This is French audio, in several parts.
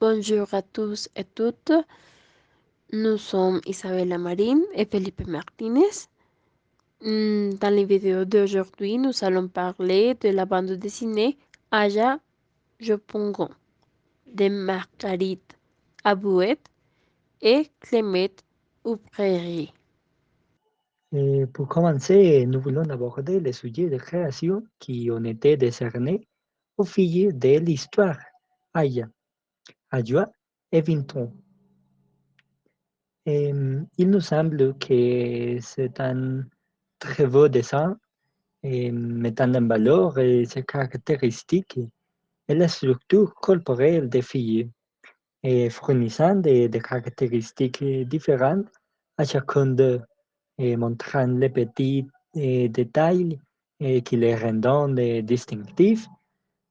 Bonjour à tous et toutes. Nous sommes Isabella Marine et Felipe Martinez. Dans les vidéos d'aujourd'hui, nous allons parler de la bande dessinée Aya Je Pongon de Marguerite Abouet et Clémette Oubrerie. Pour commencer, nous voulons aborder les sujets de création qui ont été décernés aux filles de l'histoire, Aya, Adjoa et Vinton. Il nous semble que c'est un très beau dessin mettant en valeur ses caractéristiques et la structure corporelle des filles, et fournissant des caractéristiques différentes à chacun d'eux, et montrant les petits détails qui les rendent distinctifs,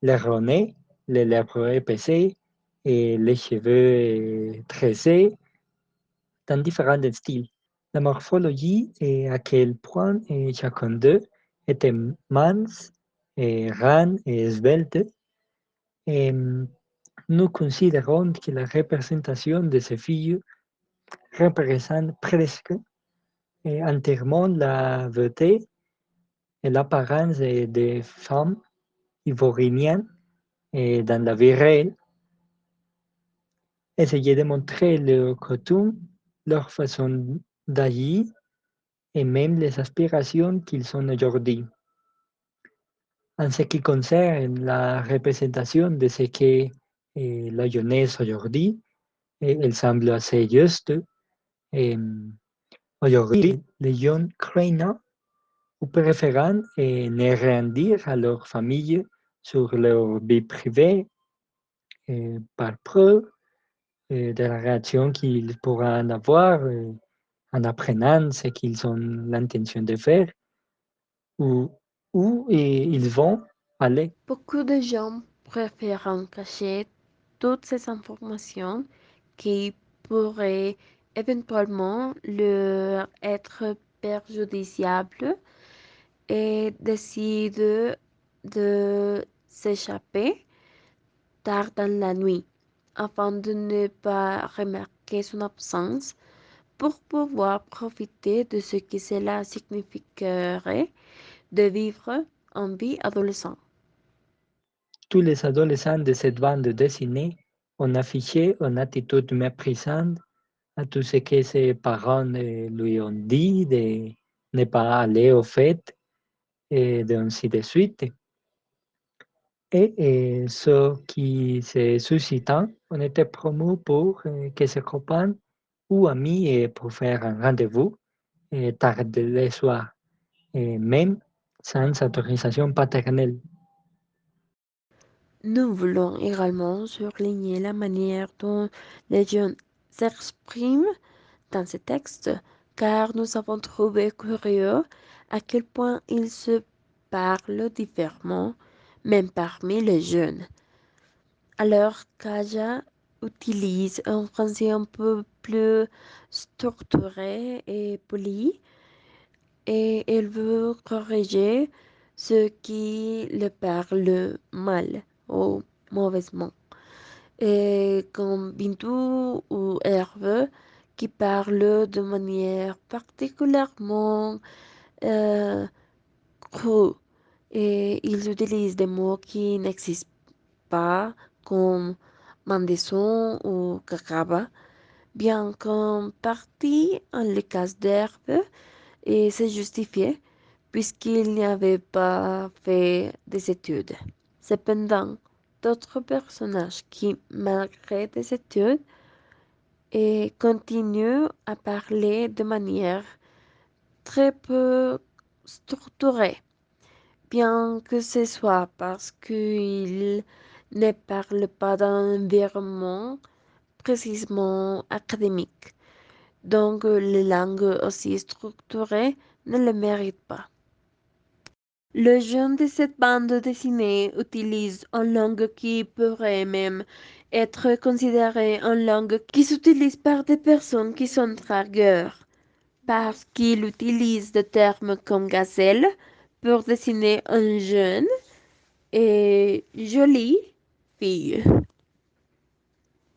les ronds, les lèvres épaissées et les cheveux tressés dans différents styles. La morphologie et à quel point chacun d'eux était mince, rond et svelte. Et nous considérons que la représentation de ces filles représente presque entièrement la beauté et l'apparence des femmes ivoiriennes dans la vie réelle. Essayer de montrer leurs coutumes, leur façon d'agir et même les aspirations qu'ils sont aujourd'hui. En ce qui concerne la représentation de ce qu'est la jeunesse aujourd'hui, elle semble assez juste. Et, aujourd'hui, les jeunes craignent ou préférant ne rien dire à leur famille sur leur vie privée par peur de la réaction qu'ils pourraient avoir en apprenant ce qu'ils ont l'intention de faire ou où ils vont aller. Beaucoup de gens préfèrent cacher toutes ces informations qui pourraient éventuellement leur être préjudiciables et décide de s'échapper tard dans la nuit afin de ne pas remarquer son absence pour pouvoir profiter de ce que cela signifierait de vivre en vie adolescente. Tous les adolescents de cette bande dessinée ont affiché une attitude méprisante à tout ce que ses parents lui ont dit de ne pas aller aux fêtes et ainsi de suite. Et ceux qui se suscitant ont été promus pour que ses copains ou amis pour faire un rendez-vous tard le soir, même sans autorisation paternelle. Nous voulons également souligner la manière dont les jeunes s'expriment dans ce texte, car nous avons trouvé curieux à quel point ils se parlent différemment, même parmi les jeunes. Alors qu'Aja utilise un français un peu plus structuré et poli, et elle veut corriger ceux qui le parlent mal ou mauvaisement. Et comme Bintou ou Hervé qui parlent de manière particulièrement euh, crue. Et ils utilisent des mots qui n'existent pas, comme Mandesson ou Kakaba, bien qu'en partie, en le cas d'Hervé, et c'est justifié puisqu'il n'y avait pas fait des études. Cependant, d'autres personnages qui, malgré des études, continuent à parler de manière très peu structurée, bien que ce soit parce qu'ils ne parlent pas d'un environnement précisément académique. Donc, les langues aussi structurées ne le méritent pas. Le genre de cette bande dessinée utilise une langue qui pourrait même être considérée une langue qui s'utilise par des personnes qui sont dragueurs, parce qu'il utilise des termes comme gazelle pour désigner une jeune et jolie fille.